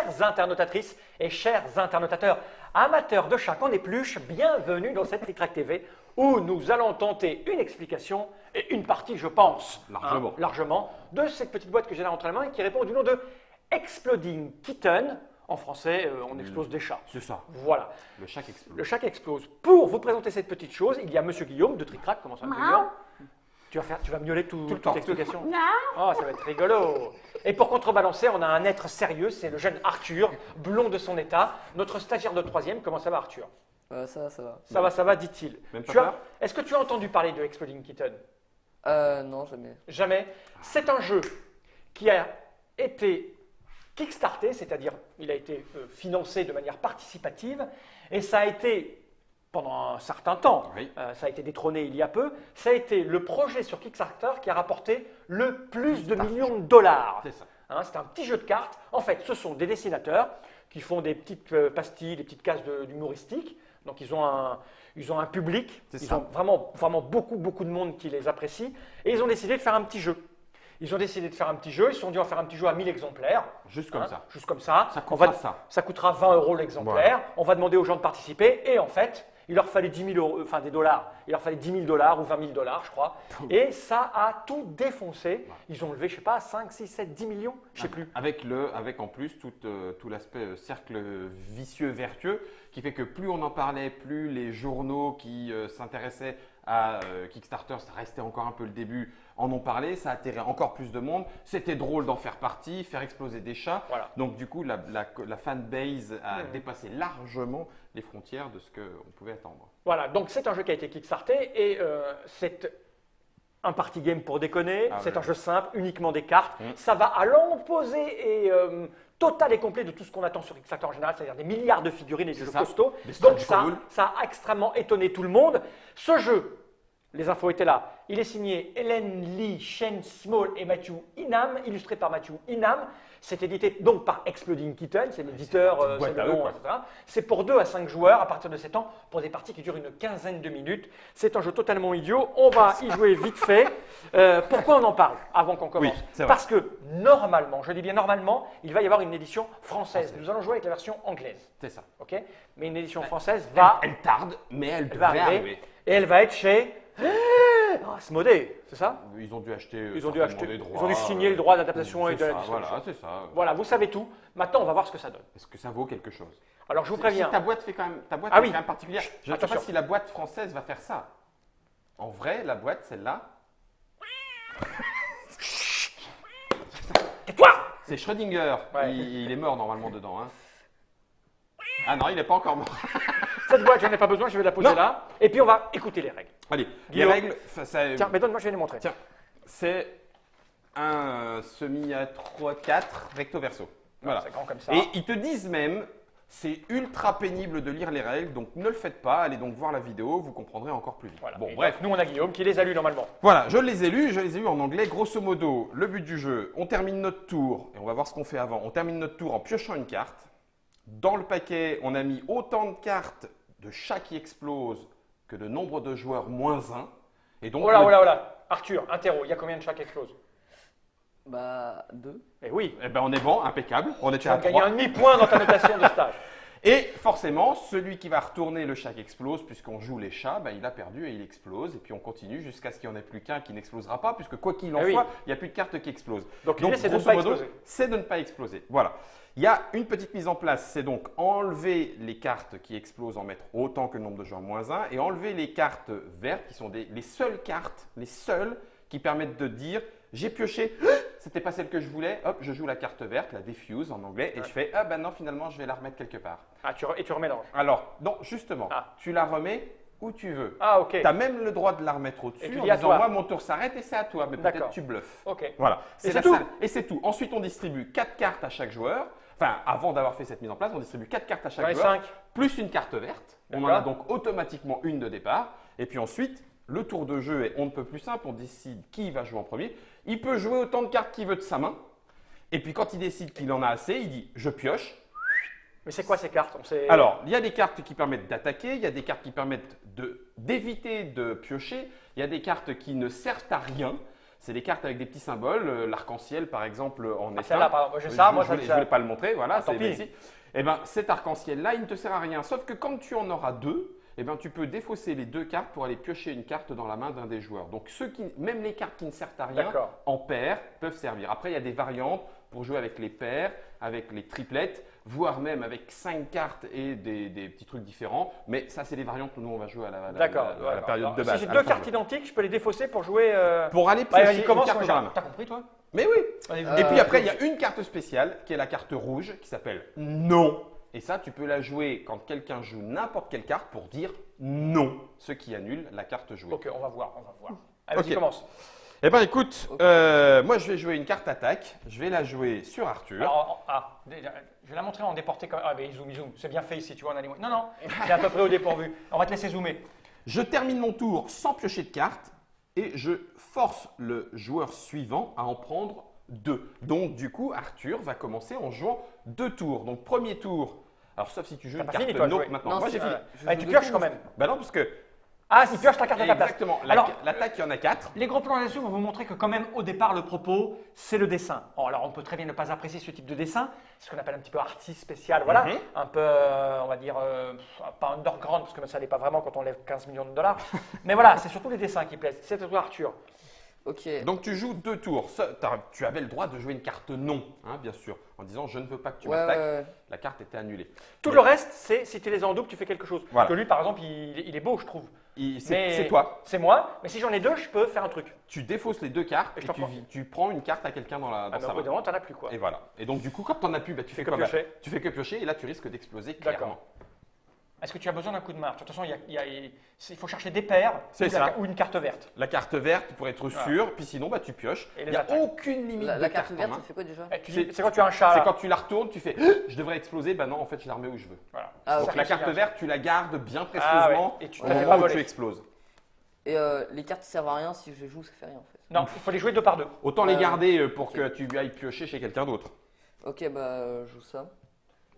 Chères internautatrices et chers internautateurs, amateurs de chaque en épluche, bienvenue dans cette Trick Track TV où nous allons tenter une explication et une partie, je pense, largement, de cette petite boîte que j'ai là entre les mains et qui répond du nom de Exploding Kitten. En français, on explose des chats. C'est ça. Voilà. Le chat qui explose. Le chat qui explose. Pour vous présenter cette petite chose, il y a Monsieur Guillaume de Trick Track. Comment ça, Guillaume? Tu vas miauler toute l'explication? Non. Oh, ça va être rigolo. Et pour contrebalancer, on a un être sérieux, c'est le jeune Arthur, blond de son état, notre stagiaire de 3e. Comment ça va, Arthur? Ça va, ça va. Ça va, dit-il. Même pas peur. Est-ce que tu as entendu parler de Exploding Kitten? Non, jamais. Jamais. C'est un jeu qui a été kickstarté, c'est-à-dire il a été financé de manière participative, et ça a été, pendant un certain temps, ça a été détrôné il y a peu, ça a été le projet sur Kickstarter qui a rapporté le plus de millions de dollars. C'est ça. Hein, c'est un petit jeu de cartes. En fait, ce sont des dessinateurs qui font des petites pastilles, des petites cases d'humoristique. Donc ils ont un public, ils ont vraiment beaucoup de monde qui les apprécie, et ils ont décidé de faire un petit jeu. Ils ont décidé de faire un petit jeu, ils se sont dit on va faire un petit jeu à 1000 exemplaires. Juste comme ça. Juste comme ça. Ça coûtera ça. Ça coûtera 20 € l'exemplaire. On va demander aux gens de participer et en fait, il leur fallait 10 000 €, enfin des dollars. Il leur fallait 10 000 $ ou 20 000 $, je crois. Et ça a tout défoncé. Ils ont levé, je sais pas, 5, 6, 7, 10 millions, je sais plus. Avec en plus tout l'aspect cercle vicieux, vertueux, qui fait que plus on en parlait, plus les journaux qui s'intéressaient à Kickstarter, ça restait encore un peu le début, en ont parlé, ça attirait encore plus de monde. C'était drôle d'en faire partie, faire exploser des chats. Voilà. Donc du coup, la fanbase a dépassé largement les frontières de ce qu'on pouvait attendre. Voilà, donc c'est un jeu qui a été kickstarté et c'est un party game pour déconner, c'est un jeu simple, uniquement des cartes. Ça va à l'opposé et total et complet de tout ce qu'on attend sur Kickstarter en général, c'est-à-dire des milliards de figurines et des jeux costauds. Donc ça a extrêmement étonné tout le monde. Ce jeu, les infos étaient là, il est signé Helen Lee, Shane Small et Matthew Inam, illustré par Matthew Inam. C'est édité donc par Exploding Kitten, c'est l'éditeur, c'est le nom, etc. C'est pour 2 à 5 joueurs à partir de 7 ans pour des parties qui durent une quinzaine de minutes. C'est un jeu totalement idiot, on va y jouer vite fait. Pourquoi on en parle avant qu'on commence? Parce que normalement, je dis bien normalement, il va y avoir une édition française. Nous allons jouer avec la version anglaise. C'est ça. Okay, mais une édition française va… Elle tarde, mais elle devrait arriver. Et elle va être chez… Asmodée, c'est ça? Ils ont dû acheter les droits. Ils ont dû signer le droit d'adaptation et de la distribution. Voilà, c'est ça. Voilà, vous savez tout. Maintenant, on va voir ce que ça donne. Est-ce que ça vaut quelque chose? Alors, je vous préviens. Si ta boîte fait quand même, est quand même particulière. Je ne sais pas si la boîte française va faire ça. En vrai, la boîte, celle-là. Tais-toi! C'est Schrödinger. Ouais. Il est mort normalement dedans. Hein. Ah non, il n'est pas encore mort. Cette boîte, je n'en ai pas besoin, je vais la poser là. Et puis, on va écouter les règles. Allez, Guillaume, les règles… Tiens, mais donne-moi, je vais les montrer. Tiens, c'est un semi à 3-4 recto verso. Voilà. C'est grand comme ça. Et ils te disent même, c'est ultra pénible de lire les règles, donc ne le faites pas. Allez donc voir la vidéo, vous comprendrez encore plus vite. Voilà. Bon, bref. Nous, on a Guillaume qui les a lus normalement. Voilà, je les ai lus en anglais. Grosso modo, le but du jeu, on termine notre tour, et on va voir ce qu'on fait avant. On termine notre tour en piochant une carte. Dans le paquet, on a mis autant de cartes de chats qui explosent que de nombre de joueurs moins 1. Et donc, oh là. Arthur, interro, il y a combien de chats qui explosent? Bah, 2. Eh oui. Eh ben on est bon, impeccable. On était à 3. Tu vas gagner un demi-point dans ta notation de stage. Et forcément, celui qui va retourner le chat qui explose, puisqu'on joue les chats, il a perdu et il explose. Et puis on continue jusqu'à ce qu'il n'y en ait plus qu'un qui n'explosera pas, puisque quoi qu'il en soit, il n'y a plus de cartes qui explosent. Donc l'idée, c'est de ne pas exploser. C'est de ne pas exploser. Voilà. Il y a une petite mise en place, c'est donc enlever les cartes qui explosent, en mettre autant que le nombre de joueurs moins 1, et enlever les cartes vertes qui sont les seules cartes, les seules qui permettent de dire j'ai pioché, c'était pas celle que je voulais, hop, je joue la carte verte, la diffuse en anglais, et je fais ah ben non, finalement je vais la remettre quelque part. Ah, et tu remélanges. Alors, non, justement, tu la remets où tu veux. Ah, ok. Tu as même le droit de la remettre au-dessus en disant moi mon tour s'arrête et c'est à toi, mais peut-être tu bluffes. Ok. Voilà. Et c'est tout. Et c'est tout. Ensuite, on distribue 4 cartes à chaque joueur. Enfin, avant d'avoir fait cette mise en place, on distribue 4 cartes à chaque joueur, 5. plus une carte verte. On en a donc automatiquement une de départ. Et puis ensuite, le tour de jeu est on ne peut plus simple. On décide qui va jouer en premier. Il peut jouer autant de cartes qu'il veut de sa main. Et puis quand il décide qu'il en a assez, il dit je pioche. Mais c'est quoi ces cartes? Alors, il y a des cartes qui permettent d'attaquer, il y a des cartes qui permettent d'éviter de piocher, il y a des cartes qui ne servent à rien. C'est des cartes avec des petits symboles. L'arc-en-ciel, par exemple, en est Celle-là, un. par exemple, j'ai ça, moi, je ça, voulais pas le montrer, voilà, tant c'est pis. ici. Eh ben, cet arc-en-ciel-là, il ne te sert à rien. Sauf que quand tu en auras deux, eh ben, tu peux défausser les deux cartes pour aller piocher une carte dans la main d'un des joueurs. Donc, même les cartes qui ne servent à rien, D'accord. en paire, peuvent servir. Après, il y a des variantes pour jouer avec les paires, avec les triplettes, voire même avec 5 cartes et des petits trucs différents. Mais ça, c'est les variantes que nous, on va jouer à la période de base. Si j'ai à deux la fin cartes de jeu. identiques, je peux les défausser pour jouer. Pour aller Vas-y, piocher une commence. carte dans la main. T'as compris, toi? Mais oui. Allez, Et puis après, il y a une carte spéciale qui est la carte rouge qui s'appelle non. Et ça, tu peux la jouer quand quelqu'un joue n'importe quelle carte pour dire non, ce qui annule la carte jouée. Ok, on va voir. Allez, vas-y, Ok. commence. Eh bien, écoute, Ok. moi, je vais jouer une carte attaque. Je vais la jouer sur Arthur. Alors, je vais la montrer en déporté. Ah, mais il zoom. C'est bien fait ici, tu vois, on a les moyens. Non, il est à peu près au dépourvu. On va te laisser zoomer. Je termine mon tour sans piocher de carte et je force le joueur suivant à en prendre 2. Donc, du coup, Arthur va commencer en jouant 2 tours. Donc, premier tour. Alors, sauf si tu joues T'as une pas carte fini, toi, de non jouer maintenant. Non, Moi, c'est j'ai fini. vrai. Je Allez, joue tu deux pioches tours. quand même. Bah non, parce que. Ah, si pioche ta carte à ta place. Exactement. Alors, L'attaque, il y en a 4. les gros plans là-dessus vont vous montrer que quand même au départ le propos c'est le dessin. Bon, alors on peut très bien ne pas apprécier ce type de dessin, ce qu'on appelle un petit peu artiste spécial, voilà, Mhm. un peu on va dire pas underground parce que ça l'est pas vraiment quand on lève 15 millions de dollars, mais voilà c'est surtout les dessins qui plaisent. C'est à toi Arthur. Ok. Donc, tu joues 2 tours. Tu avais le droit de jouer une carte non, hein, bien sûr, en disant je ne veux pas que tu Ouais, m'attaques. ouais. La carte était annulée. Tout le reste c'est si tu les as en double tu fais quelque chose. Voilà. Parce que lui par exemple il est beau je trouve. Mais C'est toi. C'est moi, mais si j'en ai deux je peux faire un truc. Tu défausses les 2 cartes Et et je t'en prends. tu prends une carte à quelqu'un dans Ah, mais sa au bout main. d'un moment t'en as plus quoi. Et voilà. Et donc, du coup, quand tu n'en as plus, bah, tu fais que quoi? Bah, piocher. tu fais que piocher et là, tu risques d'exploser D'accord. clairement. Est-ce que tu as besoin d'un coup de marche? De toute façon il faut chercher des paires C'est ça. ou une carte verte. La carte verte pour être Voilà. sûr, puis sinon, bah, tu pioches. Et Il les n'y a attaques. aucune limite La de carte cartes en verte, main. ça fait quoi déjà? C'est quand tu as un chat C'est là. quand tu la retournes, tu fais je devrais exploser. Bah non, en fait, je la remets où je veux. Voilà. Ah, Donc ok. la carte verte, tu la gardes bien Ah, précieusement ouais. Et tu au te la fais moment pas où tu voler. exploses. Et les cartes qui servent à rien, si je les joue, ça fait rien en fait. Non, il faut les jouer deux par deux. Autant les Ouais. garder pour Ok. que tu ailles piocher chez quelqu'un d'autre. Ok, bah je joue ça.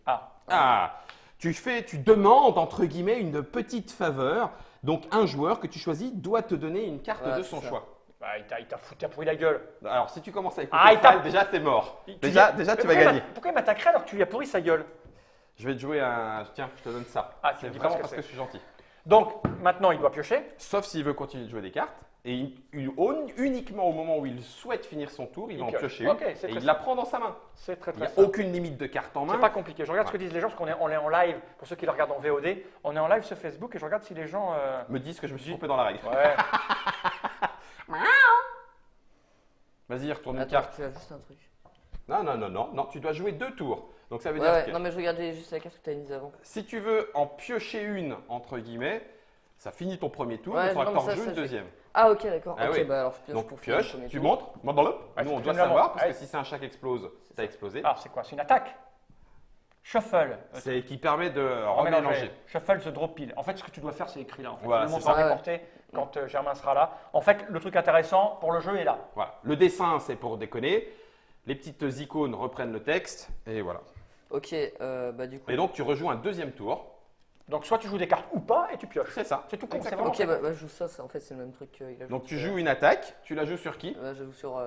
Ah, Ah, tu demandes entre guillemets une petite faveur. Donc un joueur que tu choisis doit te donner une carte Voilà, de c'est son ça. choix. bah, il t'a pourri la gueule. Alors si tu commences avec Ah, il t'a- déjà c'est mort. Tu Déjà dis- tu vas pourquoi gagner. Pourquoi il m'attaquerait alors que tu lui as pourri sa gueule? Je vais te jouer un. Tiens, je te donne ça. Ah, tu c'est me dis pas vraiment ce que parce que c'est. je suis gentil. Donc, maintenant, il doit piocher. Sauf s'il veut continuer de jouer des cartes. Et uniquement au moment où il souhaite finir son tour, il va en pioche. piocher une. Ok, c'est et très il simple. la prend dans sa main. C'est très Il très n'y a simple. aucune limite de cartes en C'est main. pas compliqué. Je regarde ce que disent les gens parce qu'on est en live. Pour ceux qui le regardent en VOD, on est en live sur Facebook et je regarde si les gens. Me disent que je me suis trompé dans la règle. Ouais. Vas-y, retourne une Attends, carte. tu as juste un truc. Non, tu dois jouer 2 tours. Donc ça veut Ouais, dire ouais. que Non, mais je regardais juste la carte que tu as mise avant. si tu veux en piocher une, entre guillemets, ça finit ton premier tour, Ouais, il faudra non, que mais tu ça, joues ça, une je- deuxième. Ah, ok, d'accord. Ah ok, oui. bah alors je pioche Donc pour finir le pioche, premier tu tour. montres, montre-le. Ouais, Nous on tu doit me la savoir montres. parce que Ouais. si c'est un chat qui explose, ça a explosé. Alors, c'est quoi? C'est une attaque. Shuffle. C'est qui permet de Remélanger. remélanger. Shuffle the draw pile. En fait, ce que tu dois faire, c'est écrit là. En fait. Voilà, Je le montre c'est en ça. déporté quand Germain sera là. En fait, le truc intéressant pour le jeu est là. Voilà. Le dessin, c'est pour déconner. Les petites icônes reprennent le texte et voilà. Ok, bah du coup. Et donc tu rejoues un deuxième tour. Donc, soit tu joues des cartes ou pas et tu pioches. C'est ça. C'est tout con. C'est Exactement. vraiment Ok, bah je joue ça, en fait c'est le même truc qu'il a joué. Donc tu tout à joues une attaque. Tu la joues sur qui l'heure. Je joue sur.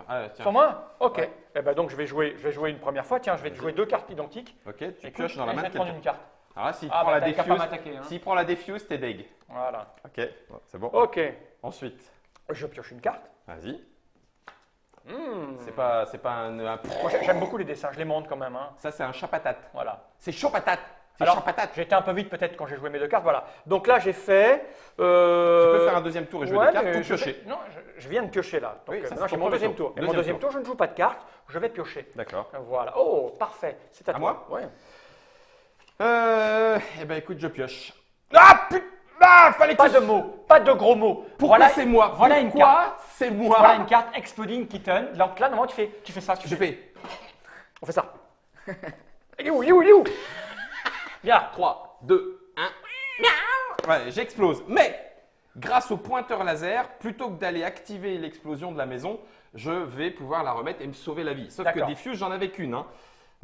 Ah, tiens. Sur moi? Ok. Ouais. Eh ben donc je vais jouer une première fois. Tiens, je vais te jouer deux cartes identiques. Ok, tu Écoute, pioches dans la et main je de vais te prendre quelqu'un. une carte. Alors là, s'il Ah, prend bah, la t'as qu'à pas défuse, m'attaquer. Hein. s'il prend la défuse, t'es deg. Voilà. Ok, c'est bon. Ok. Ensuite, Je pioche une carte. vas-y. Hmm. C'est pas un. Moi, j'aime beaucoup les dessins. Je les montre quand même. Hein. Ça, c'est un chat patate. Voilà. C'est chaud patate. C'est Alors, chaud patate. j'ai été un peu vite peut-être quand j'ai joué mes deux cartes. Voilà. Donc là, j'ai fait. Tu peux faire un deuxième tour et jouer des cartes mais ou je piocher. fais- Non, je viens de piocher là. Donc Oui, ça, maintenant, c'est j'ai ton mon premier deuxième tour. tour. Et mon Deuxième deuxième tour, je ne joue pas de cartes. Je vais piocher. D'accord. Voilà. Oh, parfait. C'est à À toi. moi Ouais. Eh ben écoute, je pioche. Ah putain. Ah, fallait que Pas ce- de mots, pas de gros mots. Pourquoi Voilà, c'est moi Voilà une Pourquoi carte. c'est moi Voilà une carte Exploding Kitten. Donc là, normalement, tu fais ça. Je fais On fait ça. Il est où? Il est où? Il est où? Bien. 3, 2, 1. Ouais, j'explose. Mais grâce au pointeur laser, plutôt que d'aller activer l'explosion de la maison, je vais pouvoir la remettre et me sauver la vie. Sauf que D'accord. des fuses, j'en avais qu'une. Hein.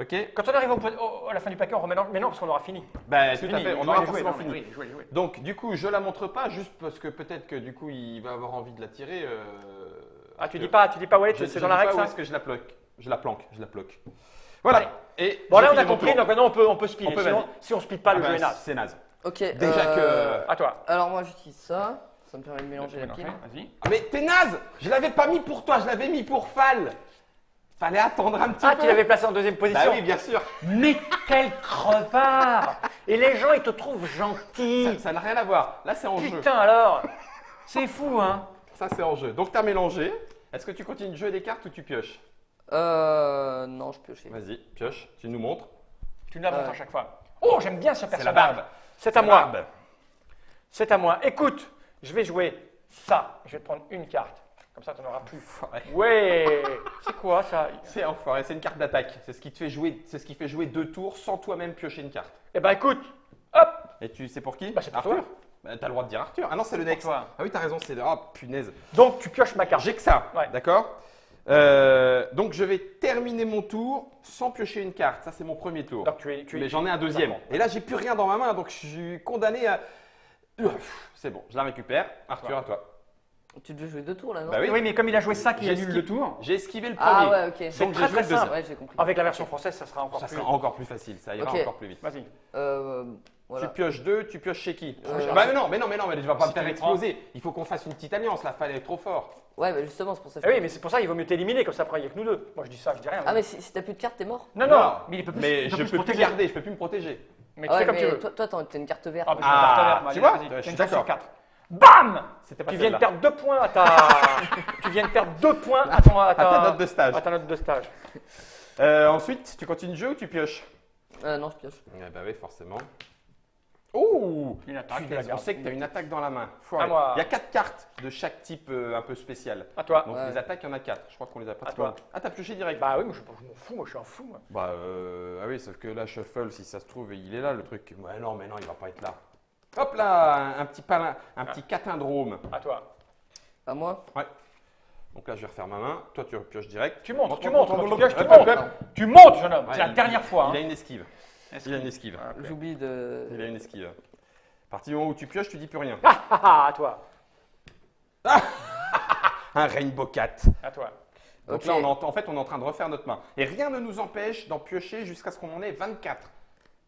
Ok. Quand on arrive à la fin du paquet, on remet dans... Mais non, parce qu'on aura fini. Ben, C'est tout à fini. fait. On Jouer, aura jouer, forcément non, mais fini. oui, jouer, jouer. Donc, du coup, je la montre pas juste parce que peut-être que du coup, il va avoir envie de la tirer Ah, tu dis pas où elle est, c'est dans la règle Où ça. est-ce que je la planque? Je la planque. Voilà. Allez. Et Bon, là, j'ai on a fini mon compris, tour. donc maintenant, on peut speeder. On peut, Sinon, vas-y. si on speed pas, le Ah jeu bah, est naze. c'est naze. Ok. Déjà que- À toi. Alors moi j'utilise ça. Ça me permet de mélanger la pile. Vas-y. Ah, mais t'es naze! Je l'avais pas mis pour toi, je l'avais mis pour Fal. Fallait attendre un petit Ah, peu. tu l'avais placé en deuxième position. Bah oui, bien sûr. Mais quel crevard! Et les gens, ils te trouvent gentil. Ça n'a rien à voir. Là, c'est en jeu. Putain, alors. C'est fou, hein. Ça, c'est en jeu. Donc, t'as mélangé. Est-ce que tu continues de jouer des cartes ou tu pioches? Non, je pioche. Vas-y, pioche. Tu nous montres. Tu nous la montres à chaque fois. Oh, j'aime bien ce C'est personnage. la barbe. C'est à La moi. barbe. C'est à moi. Écoute, je vais jouer ça. Je vais te prendre une carte. Comme ça, tu n'en auras plus. Ouais. C'est quoi ça? C'est enfoiré, c'est une carte d'attaque. C'est ce qui te fait jouer, c'est ce qui fait jouer 2 tours sans toi-même piocher une carte. Eh ben, écoute. Hop. Et tu sais pour qui? Bah, c'est pour Arthur. toi. Bah, t'as le droit de dire Arthur. Ah non, c'est le next. toi. Ah oui, t'as raison, c'est le. Oh punaise. Donc, tu pioches ma carte. J'ai que ça. Ouais. D'accord. Donc je vais terminer mon tour sans piocher une carte. Ça, c'est mon premier tour. Donc, Mais j'en ai un deuxième. D'accord. Et là, j'ai plus rien dans ma main, donc je suis condamné à. C'est bon, je la récupère. Arthur, à toi. Tu devais jouer 2 tours là, non? Bah oui. Oui, mais comme il a joué ça qui J'ai annule le tour, J'ai esquivé le premier. Ah ouais, ok. C'est Donc très, j'ai joué très le simple. deuxième. Ouais, j'ai compris. avec la version française, ça sera encore Ça plus. sera encore plus facile, ça ira Ok. encore plus vite. Vas-y. Voilà. Tu pioches 2, tu pioches chez qui? Euh, Bah mais non, mais tu vas pas Si me faire tu les exploser. Il faut qu'on fasse une petite alliance, là, fallait être trop fort. Ouais, bah justement, c'est pour ça que Eh oui, mais c'est pour ça qu'il vaut mieux t'éliminer, comme ça après il n'y a que nous deux. Moi je dis ça, je dis rien. Ah, mais si t'as plus de cartes, t'es mort? Non, mais il peut plus, mais il je peut peux plus se plus protéger. garder, je peux plus me protéger. Mais tu Ouais, fais comme tu mais veux. toi, t'as une carte verte. Ah, mais Ah, je vais faire ta tu verte, vois, vas-y, je suis t'as une chance sur d'accord. 4. BAM! C'était pas Tu viens de celle-là. perdre 2 points à ta. Tu viens de perdre 2 points à ta note de stage. À ta note de stage. Ensuite, tu continues de jouer ou tu pioches? Non, je pioche. Bah oui, forcément. Oh! Une attaque, tu la Punaise, on gardes. sait que tu as une attaque dans la main. À moi. Il y a 4 cartes de chaque type un peu spécial. À toi. Donc Ouais. les attaques, il y en a 4. Je crois qu'on les a pas À toi. Ah, t'as pioché direct. Bah oui, moi je m'en fous, moi je suis un fou. Moi. Bah ah oui, sauf que là, Shuffle, si ça se trouve, il est là le truc. Ouais, non, mais non, il va pas être là. Hop là, un petit palin, un petit catindrome. À toi. À moi? Donc là, je vais refaire ma main. Toi, tu pioches direct. Tu montes, tu Montre, montes, montre, tu pioches, tu montre. montes. Hop, hop. Tu montes, jeune homme. Ouais, C'est la il- dernière fois. Il a Hein. une esquive. Il a une esquive. Ah, ok. J'oublie de. Il a une esquive. À partir du moment où tu pioches, tu dis plus rien. À toi. Un Rainbow Cat. À toi. Donc Ok. là, en fait, on est en train de refaire notre main. Et rien ne nous empêche d'en piocher jusqu'à ce qu'on en ait 24.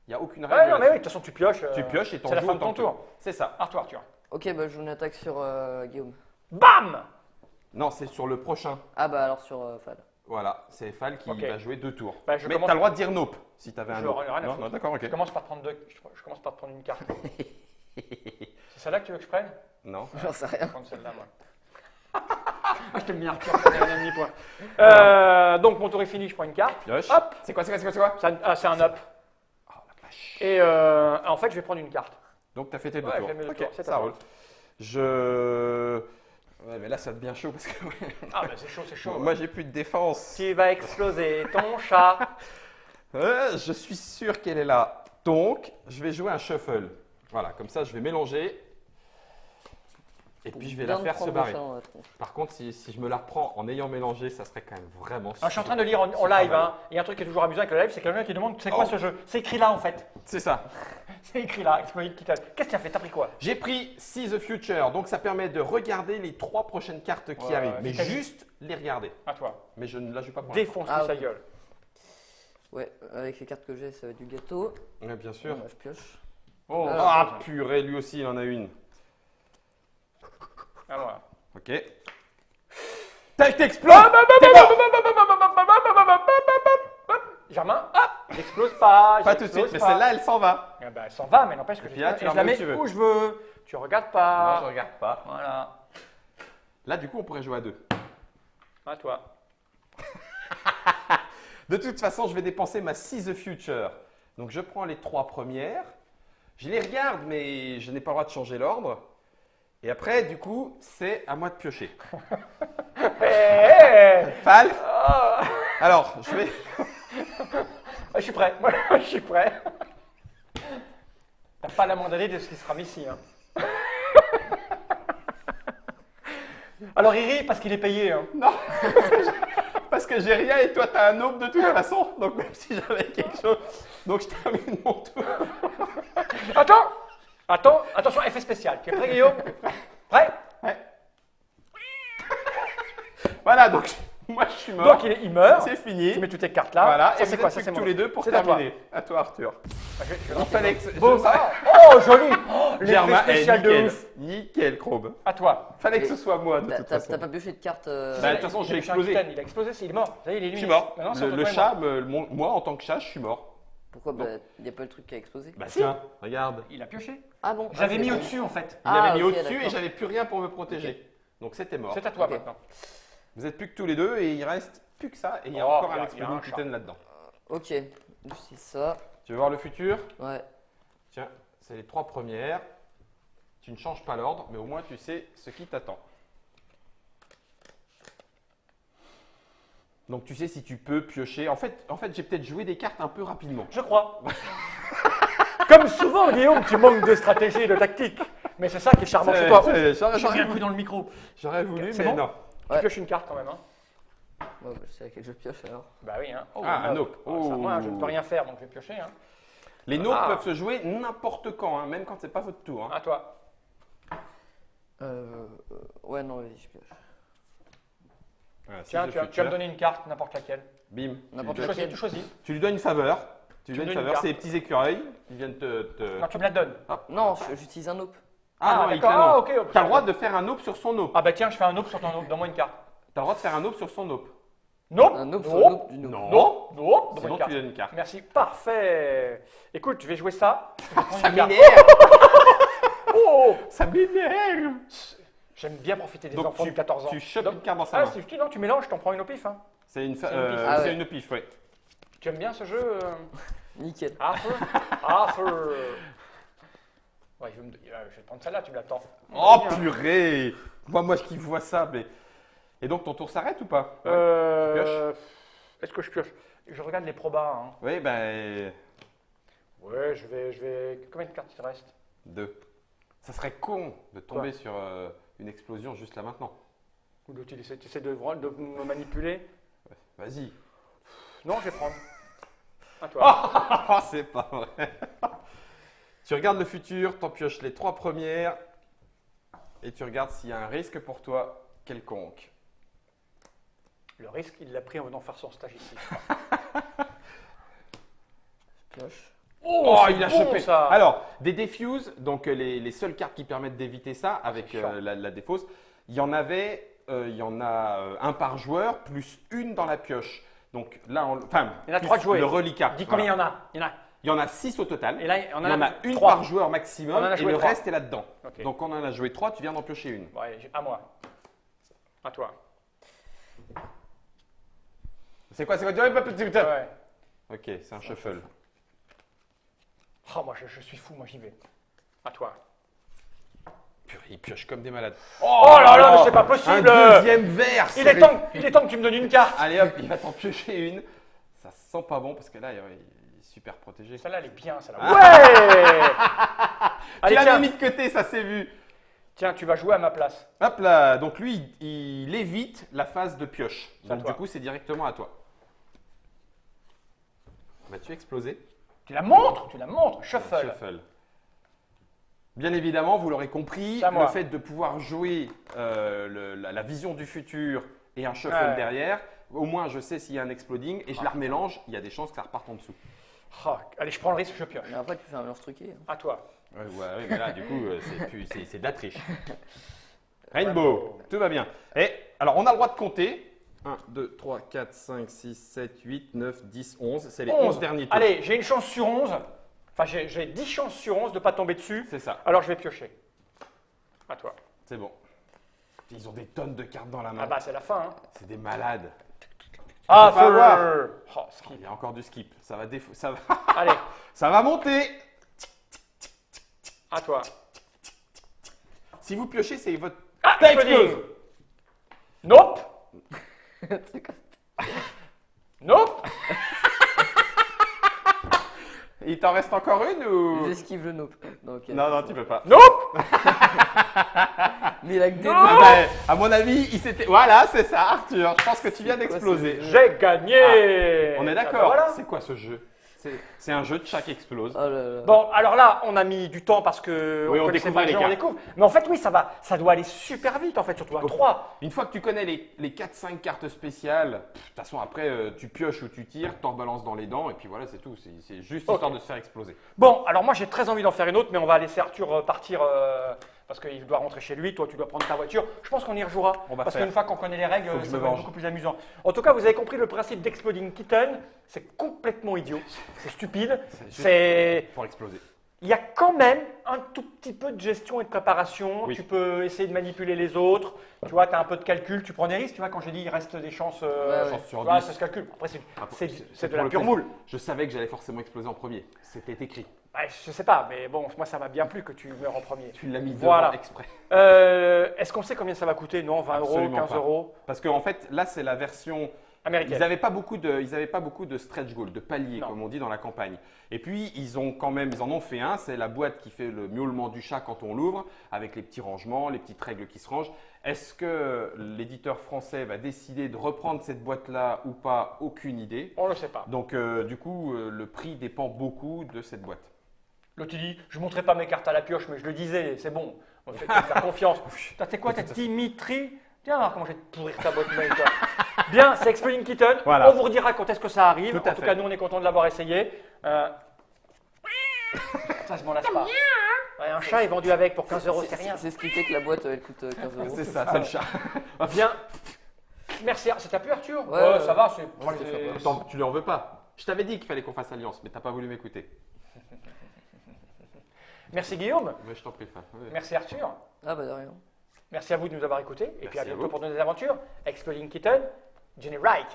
Il n'y a aucune règle. Ouais, non, mais oui, de là-dessus. toute façon tu pioches. Tu pioches et t'en c'est la joues fin de ton autant que tu veux. tour. C'est ça. Arthur, Arthur. Ok, bah je joue une attaque sur Guillaume. BAM! Non, c'est sur le prochain. Ah, bah alors sur Fal. Voilà, c'est Fal qui Ok. va jouer 2 tours. Bah, je Mais commence- tu as le droit de dire nope si tu avais un Je nope. rien à Non, foutre. non, d'accord, ok. Je commence par te prendre je commence par te prendre une carte. C'est celle-là que tu veux que je prenne? Non. J'en sais Je vais rien. prendre celle-là, moi. Je t'aime bien, Arthur, t'as un demi-point. Donc mon tour est fini, je prends une carte. Pioche. Hop! C'est quoi, c'est quoi, c'est quoi, c'est quoi? C'est un up. Oh la vache. Et en fait, je vais prendre une carte. Donc tu as fait tes 2 Ouais, tours. j'ai fait mes deux Ok, tours, c'est ça à roule. Je. Ouais, mais là, ça devient chaud parce que Ah, bah c'est chaud, c'est chaud. moi, j'ai plus de défense. Tu vas exploser ton chat. Je suis sûr qu'elle est là. Donc, je vais jouer un shuffle. Voilà, comme ça, je vais mélanger. Et puis, je vais la Bien faire se prendre barrer. le champ, tronche. Par contre, si je me la reprends en ayant mélangé, ça serait quand même vraiment. Ah, je suis en train de lire en C'est live. pas mal. Hein. Il y a un truc qui est toujours amusant avec le live, c'est quelqu'un qui demande c'est quoi Oh. ce jeu? C'est écrit là en fait. C'est ça. C'est écrit là. Exploit Kitten. Qu'est-ce que tu as fait? T'as pris quoi? J'ai pris See the Future. Donc, ça permet de regarder les 3 prochaines cartes qui Ouais, arrivent. Mais c'est juste les regarder. À toi. Mais je ne la joue pas pour l'instant. Défonce-lui Ah, sa ok. gueule. Ouais, avec les cartes que j'ai, ça va être du gâteau. Ouais, bien sûr. Bon, bah, je pioche. Oh, Ah, purée, lui aussi, il en a une. Alors. Ok. T'exploses. T'es mort. Germain, hop, j'explose pas. Pas tout de suite, mais celle-là, elle s'en va. Eh ben, elle s'en va, mais n'empêche que Et puis là, tu et la je la remets mets où tu veux. où je veux. Tu regardes pas. regarde pas. Voilà. Là, du coup, on pourrait jouer à 2. À toi. De toute façon, je vais dépenser ma See the Future. Donc, je prends les 3 premières. Je les regarde, mais je n'ai pas le droit de changer l'ordre. Et après, du coup, c'est à moi de piocher. Fal. Alors, je vais. Je suis prêt. Moi, je suis prêt. T'as pas la moindre idée de ce qui se fera ici. Hein. Alors, il rit parce qu'il est payé. Hein. Non, parce que j'ai rien et toi, tu as un aube de toute façon. Donc, même si j'avais quelque chose. Donc, je termine mon tour. Attends, attention, effet spécial. Tu es prêt, Guillaume? Prêt? Ouais. Voilà, donc moi je suis mort. Donc il meurt. C'est fini. Tu mets toutes tes cartes là. Voilà, Ça et c'est vous quoi? êtes Ça plus c'est que tous mon- les deux pour C'est à toi. terminer. À toi, Arthur. Ah, je Il lance fallait les que dés. Boum. Oh joli. Oh, l'effet Germain, spécial de nickel. ouf. Nickel, Chrome. À toi. Fallait que Et ce soit moi de toute T'as façon. pas pioché de carte Bah, de toute façon, j'ai explosé. Il a explosé, il est mort. Ça y est, il est Je suis éliminé. mort. Non, c'est Le entre toi et chat, moi. moi en tant que chat, je suis mort. Pourquoi bah, y a pas le truc qui a explosé? Bah Si. tiens, regarde. Il a pioché. Ah bon? J'avais ah, mis c'est- au-dessus en fait. Il avait mis ok, au-dessus et d'accord. j'avais plus rien pour me protéger. Donc c'était mort. C'est à toi Ok. maintenant. Vous êtes plus que tous les deux et il reste plus que ça. Et il y a Oh, encore il y a- un il y a Exploding un chat. Kitten là-dedans. Ok, c'est ça. Tu veux voir le futur? Ouais. Tiens, c'est les 3 premières. Tu ne changes pas l'ordre, mais au moins tu sais ce qui t'attend. Donc tu sais si tu peux piocher. En fait j'ai peut-être joué des cartes un peu rapidement. Je crois. Comme souvent, Guillaume, tu manques de stratégie et de tactique. Mais c'est ça qui est charmant chez toi. J'ai rien pris dans le micro. J'aurais voulu, C'est mais bon non. Tu Ouais. pioches une carte quand même. Hein. Ouais, bah, je sais laquelle je pioche alors. Bah oui. Hein. Oh, Ah, un no. nope. Ah, ça, moi, Oh. je ne peux rien faire, donc je vais piocher. Hein. Les nopes Ah. peuvent se jouer n'importe quand, hein, même quand c'est pas votre tour. Hein. À toi. Ouais, non, vas-y, je pioche. Voilà, si Tiens, je tu vas future, me donner une carte, n'importe laquelle. Bim. N'importe Tu Tu, choisis, laquelle. tu choisis. tu lui donnes une faveur. Tu lui me donnes une donnes une faveur. carte. C'est les petits écureuils qui viennent te... Non, tu me la donnes. Non, j'utilise un nope. Ah non, il te d'accord. la Ah, nope. ok. T'as le droit de faire un nope sur son nope. Ah bah tiens, je fais un nope sur ton nope. Donne-moi une carte. T'as le droit de faire un nope sur son nope. Nope. Un nope sur Nope. le nope du nope. Non. Nope. Nope. Donne-moi Sinon une carte. tu lui donnes une carte. Merci. Parfait. Écoute, je vais jouer ça. Je vais prendre Ça une carte. m'énerve. Oh, Ça m'énerve. j'aime bien profiter des Donc enfants de 14 ans. tu chopes Donc- une carte dans sa Ah, main. non, tu mélanges, t'en prends une au pif. Hein. C'est une, c'est une pif. Ah c'est ouais. une pif, oui. Tu aimes bien ce jeu Nickel. Arthur Arthur Ouais, je vais prendre celle-là, tu me l'attends. Oh purée. Moi qui vois ça, mais... Et donc ton tour s'arrête ou pas? Est-ce que je pioche? Je regarde les probas. Hein. Oui, ben... Ouais, je vais. Combien de cartes il te reste? 2. Ça serait con de tomber sur une explosion juste là maintenant. Ou tu essaies de me manipuler? Vas-y. Non, je vais prendre. À toi. Oh, c'est pas vrai. Tu regardes le futur, t'en pioches les 3 premières et tu regardes s'il y a un risque pour toi quelconque. Le risque, il l'a pris en venant faire son stage ici. Je pioche. Oh, c'est il a bon, chopé ça. Alors, des défuses, donc les seules cartes qui permettent d'éviter ça avec C'est chiant. la défausse, il y en a un par joueur plus une dans la pioche. Donc là, enfin, Il y en a plus 3 de jouer. le reliquat. Dis Voilà. combien il y en a? Il y en a. 6 au total. Et là, on il y en a une 3. par joueur On maximum en a et joué le 3. reste est là-dedans. Ok. Donc on en a joué 3, tu viens d'en piocher une. Ouais, à moi. À toi. C'est quoi? Ouais. Ok, c'est un shuffle. Oh, moi, je suis fou, moi, j'y vais. À toi. Purée, il pioche comme des malades. Oh là là, mais c'est pas possible. Un deuxième verre. Il est temps que tu me donnes une carte. Allez hop, il va t'en piocher une. Ça sent pas bon parce que là, il est super protégé. Celle-là, elle est bien, celle-là. Ouais. Tu Allez, l'avais tiens. mis de côté, ça s'est vu. Tiens, tu vas jouer à ma place. Hop là, donc lui, il évite la phase de pioche. C'est à Donc toi. du coup, c'est directement à toi. Vas-tu exploser? Tu la montres, Shuffle. Shuffle. Bien évidemment, vous l'aurez compris, C'est à moi. le fait de pouvoir jouer la vision du futur et un shuffle Ouais. derrière, au moins je sais s'il y a un exploding et je la remélange, il y a des chances que ça reparte en dessous. Oh, allez, je prends le risque, je pioche. Mais après, tu fais un mélange truqué. hein. À toi. Ouais, mais là, du coup, c'est de la triche. Rainbow, tout va bien. Et alors, on a le droit de compter. 1, 2, 3, 4, 5, 6, 7, 8, 9, 10, 11. C'est les 11 derniers tours. Allez, j'ai une chance sur 11. Enfin, j'ai 10 chances sur 11 de ne pas tomber dessus. C'est ça, Alors, je vais piocher. À toi. c'est bon. Ils ont des tonnes de cartes dans la main. Ah bah, c'est la fin. Hein. C'est des malades. Ah, pas avoir. Oh, skip. Il y a encore du skip. Ça va, ça va, Allez, ça va monter. à toi. Si vous piochez, c'est votre... Ah, Ça exploding. explose. Nope. C'est comme- Nope. Il t'en reste encore une ou... J'esquive le nope. Donc, Non, tu peux pas. Nope. Mais il a que des Ah nopes. ben, à mon avis, il s'était... Voilà, c'est ça, Arthur. Je pense que tu viens C'est quoi, d'exploser. ce jeu J'ai gagné. On est Ah bah d'accord. voilà. C'est quoi ce jeu? C'est un jeu de chat qui explose. Oh là là. Bon, alors là, on a mis du temps parce que Oui, on connaissait découvre pas le les jeu, on cartes. découvre. Mais en fait, oui, ça doit aller super vite, en fait, surtout à 3. Une fois que tu connais les 4-5 cartes spéciales, de toute façon après tu pioches ou tu tires, t'en balances dans les dents et puis voilà c'est tout. C'est juste Ok. histoire de se faire exploser. Bon, alors moi, j'ai très envie d'en faire une autre, mais on va laisser Arthur partir parce qu'il doit rentrer chez lui. Toi, tu dois prendre ta voiture. Je pense qu'on y rejouera. On va parce faire. qu'une fois qu'on connaît les règles, Faut que je ça me va être venge. beaucoup plus amusant. En tout cas, vous avez compris le principe d'Exploding Kitten. C'est complètement idiot. C'est stupide. juste- C'est. Pour exploser. Il y a quand même un tout petit peu de gestion et de préparation. Oui. Tu peux essayer de manipuler les autres. Tu vois, tu as un peu de calcul. Tu prends des risques. Tu vois, quand j'ai dit il reste des chances. Ouais. Chance sur tu vois, 10. ça se calcule. Après, c'est de pour la le pure plaisir. moule. Je savais que j'allais forcément exploser en premier. C'était écrit. Ouais, je sais pas, mais bon, moi, ça m'a bien plu que tu meurs en premier. Tu l'as mis Voilà. devant exprès. Est-ce qu'on sait combien ça va coûter? Non, 20 euros, Absolument 15 pas. euros. Parce qu'en fait là c'est la version. Américaine. Ils n'avaient pas beaucoup de stretch goal, de paliers Non. comme on dit dans la campagne. Et puis ils en ont fait un, c'est la boîte qui fait le miaulement du chat quand on l'ouvre, avec les petits rangements, les petites règles qui se rangent. Est-ce que l'éditeur français va décider de reprendre cette boîte-là ou pas? Aucune idée. On ne le sait pas. Donc du coup le prix dépend beaucoup de cette boîte. L'autre, il dit, je ne montrais pas mes cartes à la pioche, mais je le disais, c'est bon. On fait faire confiance. Putain, t'es quoi? T'es Dimitri? Tiens, voir comment je vais te pourrir ta boîte mail, toi. Bien, c'est Exploding Kitten. Voilà. On vous redira quand est-ce que ça arrive. Tout à En tout fait. cas, nous, on est contents de l'avoir essayé. Ça se m'en lasse pas. Ouais, un chat est vendu avec pour 15 euros, c'est rien. C'est ce qui fait que la boîte elle coûte 15 euros. C'est ça, c'est le chat. Bien. Merci. Ça t'a plu, Arthur? Ouais, ça va. C'est c'était sympa. Attends, tu lui en veux pas? Je t'avais dit qu'il fallait qu'on fasse alliance, mais t'as pas voulu m'écouter. Merci, Guillaume. Mais je t'en prie, Fab. Ouais. Merci, Arthur. Ah bah de rien. Merci à vous de nous avoir écoutés. Et puis à Merci à bientôt vous. pour de nouvelles aventures. Exploding Kitten, Jenny Wright.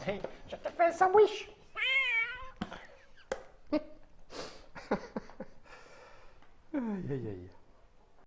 Hey, je te fais un sandwich. Aïe, aïe, aïe.